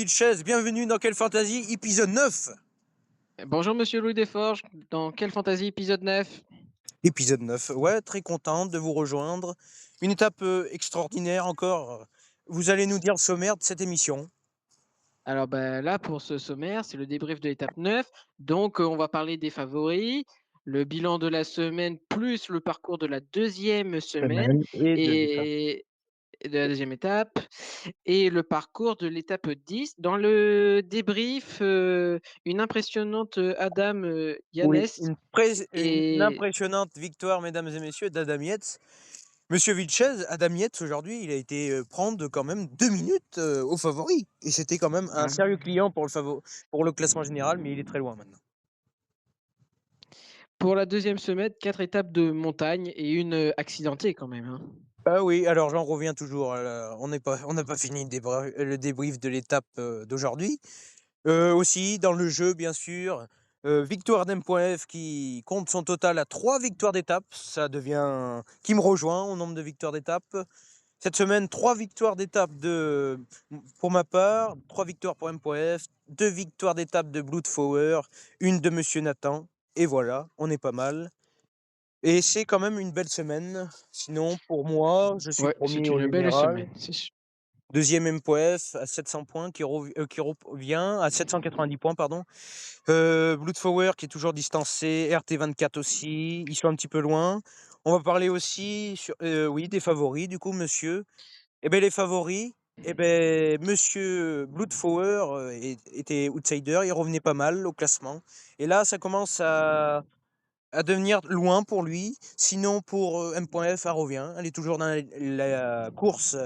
Vilches, bienvenue dans Quelle Fantasy, épisode 9. Bonjour Monsieur Louis Desforges, dans Quelle Fantasy épisode 9? Épisode 9, ouais, très content de vous rejoindre. Une étape extraordinaire encore. Vous allez nous dire le sommaire de cette émission. Alors là pour ce sommaire, c'est le débrief de l'étape 9. Donc on va parler des favoris, le bilan de la semaine plus le parcours de la deuxième semaine Semaine et deux étapes. et de la deuxième étape et le parcours de l'étape 10. Dans le débrief, une impressionnante, Adam, Oui, Yanes une et impressionnante victoire, mesdames et messieurs, d'Adam Yates. Monsieur Vilches, Adam Yates, aujourd'hui, il a été prendre quand même 2 minutes au favori. Et c'était quand même un hein. sérieux client pour le classement général, mais il est très loin maintenant. Pour la deuxième semaine, 4 étapes de montagne et une, accidentée quand même, hein. Ah oui, alors j'en reviens toujours, on n'a pas fini le débrief de l'étape d'aujourd'hui. Aussi, dans le jeu, bien sûr, victoire d'M.F qui compte son total à 3 victoires d'étape. Ça devient qui me rejoint au nombre de victoires d'étape. Cette semaine, 3 victoires d'étape pour ma part, 3 victoires pour M.F, 2 victoires d'étape de Bloodflower, une de Monsieur Nathan. Et voilà, on est pas mal. Et c'est quand même une belle semaine. Sinon, pour moi, je suis Ouais, c'est premier au une belle général. semaine, c'est su Deuxième MPOF à 700 points qui revient à 790 points, pardon. Bloodflower qui est toujours distancé, RT24 aussi, ils sont un petit peu loin. On va parler aussi oui, des favoris, du coup, monsieur. Eh ben les favoris, eh ben monsieur Bloodflower était outsider, il revenait pas mal au classement. Et là, ça commence à devenir loin pour lui. Sinon, pour M.F, elle revient. Elle est toujours dans la course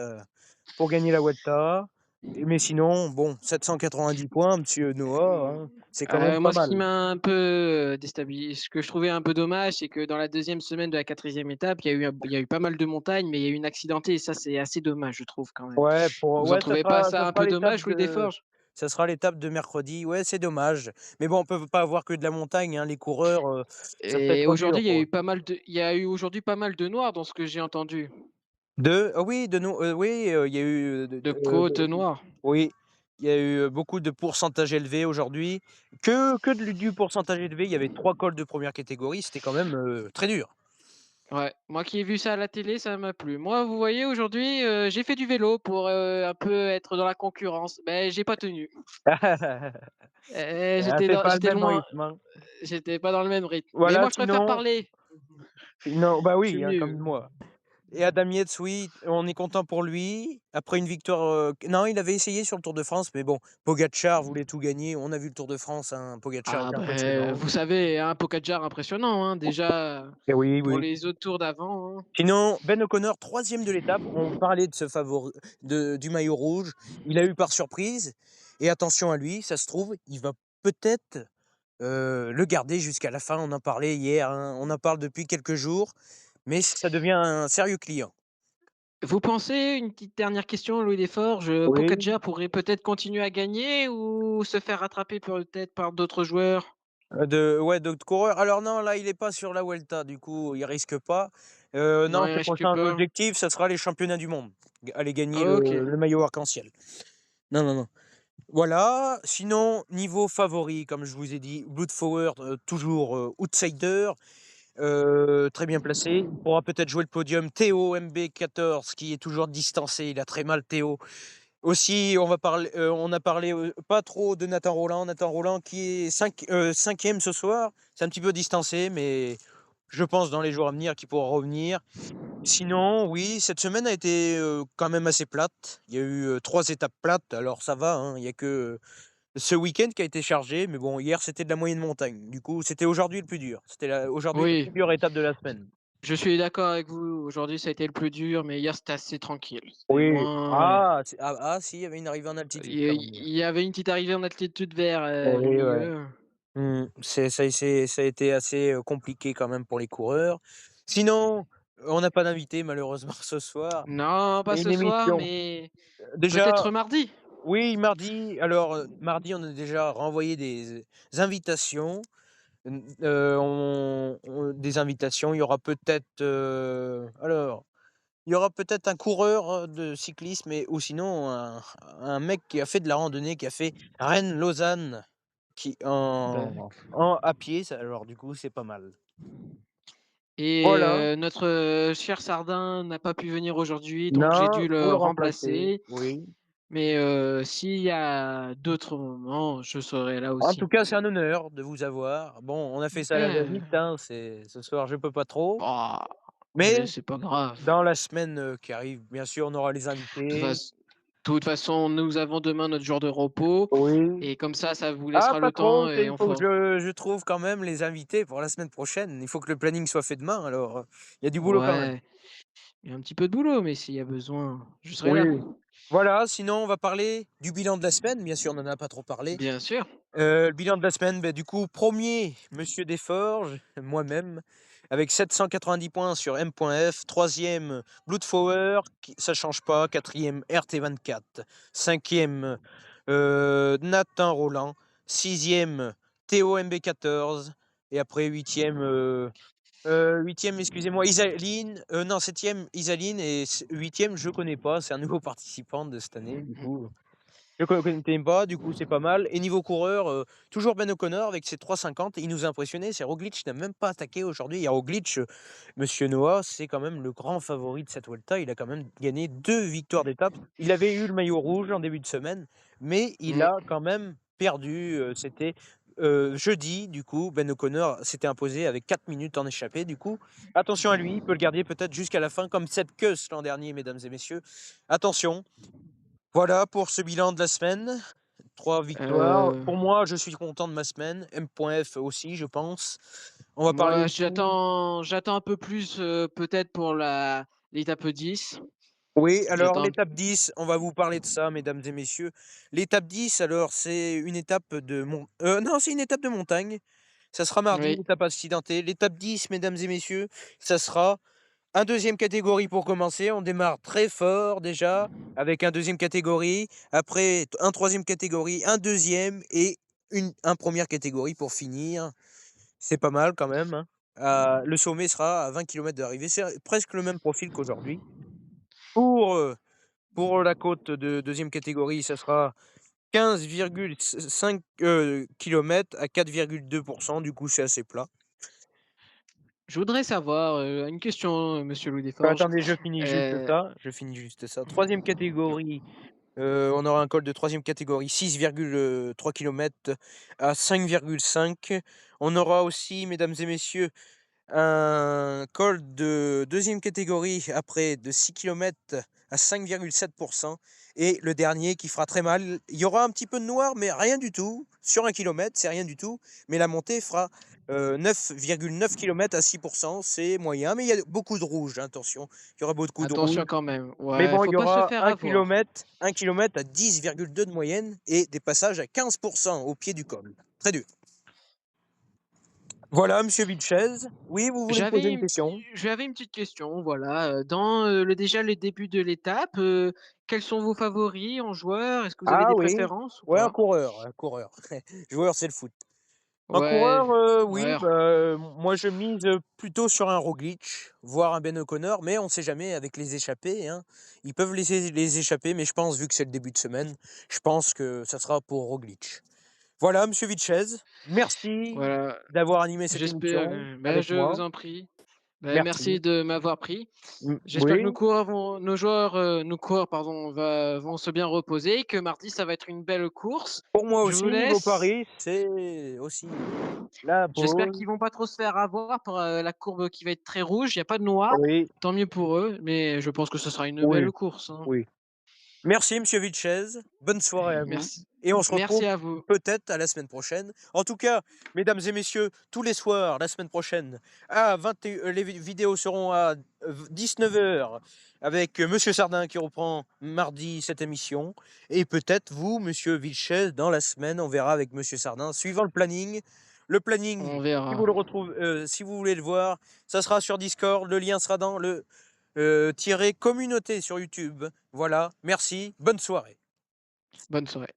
pour gagner la Vuelta. Mais sinon, bon, 790 points, monsieur Noah, hein, c'est quand même pas Moi, ce qui mal. m'a un peu, déstabilisé, ce que je trouvais un peu dommage, c'est que dans la deuxième semaine de la quatrième étape, il y a eu pas mal de montagnes, mais il y a eu une accidentée et ça, c'est assez dommage, je trouve quand même. Vous en Ouais, trouvez pas ça ça un sera peu l'étape dommage, Louis de Desforges? ça sera l'étape de mercredi. Ouais, c'est dommage. Mais bon, on peut pas avoir que de la montagne, hein, les coureurs, ça peut Et être dur aujourd'hui, pour eux. il y a eu aujourd'hui pas mal de noirs dans ce que j'ai entendu, Oui, oui, il y a eu, de côtes noires. oui, il y a eu, beaucoup de pourcentages élevés aujourd'hui. Du pourcentage élevé, il y avait 3 cols de première catégorie, c'était quand même, très dur. Ouais, moi qui ai vu ça à la télé, ça m'a plu. Moi, vous voyez, aujourd'hui, j'ai fait du vélo pour, un peu être dans la concurrence. Mais j'ai pas tenu. C'est pas le J'étais même loin, rythme, hein. j'étais pas dans le même rythme. Mais Voilà, moi, je préfère sinon parler. sinon bah C'est oui, hein, mieux. comme moi. Et Adam Yates, oui, on est content pour lui. Après une victoire, non, il avait essayé sur le Tour de France, mais bon, Pogačar voulait tout gagner. On a vu le Tour de France, hein, Pogačar Ah était bah, impressionnant. vous savez, hein, Pogacar impressionnant, hein, déjà Et oui, pour oui. les autres tours d'avant, hein. Sinon, Ben O'Connor, troisième de l'étape. On parlait de ce du maillot rouge. Il a eu par surprise. Et attention à lui, ça se trouve, il va peut-être le garder jusqu'à la fin. On en parlait hier, hein, on en parle depuis quelques jours. Mais ça devient un sérieux client. Vous pensez, une petite dernière question, Louis Desforges, Oui. Pogacar pourrait peut-être continuer à gagner ou se faire rattraper peut-être par d'autres joueurs? Ouais, d'autres coureurs. Alors non, là, il est pas sur la Vuelta, du coup, il risque pas. Non, Non, il ses risque prochains pas. objectifs, ça sera les championnats du monde. Aller gagner OK. le maillot arc-en-ciel. Non, non, non. Voilà, sinon niveau favori, comme je vous ai dit, Blood Forward, toujours, outsider, très bien placé. Il pourra peut-être jouer le podium. Théo MB14 qui est toujours distancé, il a très mal Théo. Aussi, on a parlé, pas trop de Nathan Roland. Nathan Roland qui est 5e ce soir. C'est un petit peu distancé, mais je pense dans les jours à venir qu'il pourra revenir. Sinon, oui, cette semaine a été, quand même assez plate. Il y a eu, 3 étapes plates, alors ça va, hein, il y a que ce week-end qui a été chargé, mais bon, hier, c'était de la moyenne montagne. Du coup, c'était aujourd'hui le plus dur. Aujourd'hui la Oui, plus dure étape de la semaine. je suis d'accord avec vous. Aujourd'hui, ça a été le plus dur, mais hier, c'était assez tranquille. C'était Oui. moins Si, il y avait une arrivée en altitude quand même hier. il y avait une petite arrivée en altitude vers, au Oui, ouais. milieu. Ça a été assez, compliqué quand même pour les coureurs. Sinon, on n'a pas d'invité malheureusement ce soir. Non, pas C'est une ce soir, émission. mais Déjà peut-être mardi? oui, mardi, alors, mardi, on a déjà renvoyé des invitations. Des invitations, il y aura peut-être, alors il y aura peut-être un coureur, de cyclisme ou sinon un mec qui a fait de la randonnée, qui a fait Rennes-Lausanne, qui D'accord. à pied, ça alors du coup, c'est pas mal. Et Voilà, notre, cher Sardin n'a pas pu venir aujourd'hui, donc j'ai non, dû vous le le remplacez, remplacer. oui. Mais s'il y a d'autres moments, je serai là En aussi. tout cas, c'est un honneur de vous avoir. Bon, on a fait ça à la va-vite, Beh, hein, ce soir, je peux pas trop, bah, mais mais c'est pas grave. dans la semaine, qui arrive, bien sûr, on aura les De toute invités. faç toute façon, nous avons demain notre jour de repos Oui. et comme ça vous Ah, laissera pas le trop, temps c'est et il on faut que fera je trouve quand même les invités pour la semaine prochaine. Il faut que le planning soit fait demain, alors, il y a du boulot quand même. ouais, il y a un petit peu de boulot, mais s'il y a besoin, je serai là. Oui. Voilà, sinon on va parler du bilan de la semaine, bien sûr, on n'en a pas trop parlé. Bien sûr. Le bilan de la semaine, beh, du coup, premier Monsieur Desforges, moi-même, avec 790 points sur M.F. 3e, Bloodflower, qui ça change pas. 4e, RT24. 5e, Nathan Roland. 6e, Théo MB14. Et après 8e, 8e, excusez-moi, Isaline. Non, 7e, Isaline. Et 8e, je connais pas. C'est un nouveau participant de cette année, du coup. Je connais pas, du coup, c'est pas mal. Et niveau coureur, toujours Ben O'Connor avec ses 3,50. Il nous a impressionné. C'est Roglic n'a même pas attaqué aujourd'hui. Il y a Roglic, monsieur Noah, c'est quand même le grand favori de cette Vuelta. Il a quand même gagné 2 victoires d'étape. Il avait eu le maillot rouge en début de semaine, mais il Mmh. a quand même perdu. C'était jeudi, du coup, Ben O'Connor s'était imposé avec 4 minutes en échappée. Du coup, attention à lui. Il peut le garder peut-être jusqu'à la fin, comme Sepp Kuss l'an dernier, mesdames et messieurs. Attention. Voilà pour ce bilan de la semaine. 3 victoires. Heu, Pour moi, je suis content de ma semaine. M.F aussi, je pense. On va parler moi aussi. j'attends un peu plus, peut-être pour la l'étape 10. Oui, alors J'attends un l'étape 10, on va vous parler de ça, mesdames et messieurs. L'étape 10, alors c'est une étape non, c'est une étape de montagne. Ça sera mardi, oui, l'étape accidentée. L'étape 10, mesdames et messieurs, ça sera un deuxième catégorie pour commencer. On démarre très fort déjà avec un deuxième catégorie. Après, un troisième catégorie, un deuxième et un première catégorie pour finir. C'est pas mal quand même, hein. Le sommet sera à 20 kilomètres d'arrivée. C'est presque le même profil qu'aujourd'hui. Pour, pour la côte de deuxième catégorie, ça sera 15,5 kilomètres à 4,2%. Du coup, c'est assez plat. je voudrais savoir, une question, monsieur Louis Desforges. Attendez, je finis juste Heu, ça. Je finis juste ça. Troisième catégorie. On aura un col de troisième catégorie, 6,3 kilomètres à 5,5. On aura aussi, mesdames et messieurs, un col de deuxième catégorie après de 6 kilomètres à 5,7%. Et le dernier qui fera très mal. Il y aura un petit peu de noir, mais rien du tout. Sur un kilomètre, c'est rien du tout. Mais la montée fera 9,9 kilomètres à 6%. C'est moyen, mais il y a beaucoup de rouge, hein, attention. Il y aura beaucoup de rouge. attention quand même. Mais Ouais, bon, il faut y pas se aura faire avoir. 1 kilomètre à 10,2 de moyenne et des passages à 15% au pied du col. Très dur. Voilà, monsieur Vilches. Oui, vous voulez me poser J'avais une une question? j'avais une petite question, voilà, dans, le début de l'étape, quels sont vos favoris en joueurs? Est-ce que vous avez Ah des oui, préférences ou ouais, un pas? coureur, un coureur. Joueur, c'est le foot. Un Ouais, coureur, oui, ouais, bah, moi je mise, plutôt sur un Roglic, voire un Ben O'Connor, mais on sait jamais avec les échappées, hein. Ils peuvent laisser les échappées, mais je pense, vu que c'est le début de semaine, je pense que ça sera pour Roglic. Voilà, monsieur Vilches, merci voilà. d'avoir animé cette J'espère, émission bah, avec je moi. vous en prie. Bah, merci Merci. de m'avoir pris. J'espère que Oui, nos coureurs pardon, vont se bien reposer, que mardi ça va être une belle course. pour moi Je vous aussi, niveau laisse. Paris, c'est aussi la J'espère pause. qu'ils vont pas trop se faire avoir par, la courbe qui va être très rouge. Il y a pas de noir, Oui, tant mieux pour eux, mais je pense que ce sera une oui, belle course, hein. oui. Merci monsieur Vilches, bonne soirée à vous Merci et on se retrouve merci à vous. peut-être à la semaine prochaine. En tout cas, mesdames et messieurs, tous les soirs, la semaine prochaine, à 21 les vidéos seront à 19 h avec monsieur Sardin qui reprend mardi cette émission et peut-être vous, monsieur Vilches, dans la semaine, on verra avec monsieur Sardin, suivant le planning. Le planning, On si verra. vous le retrouvez, si vous voulez le voir, ça sera sur Discord, le lien sera dans le tirer communauté sur YouTube. Voilà, merci, bonne soirée. Bonne soirée.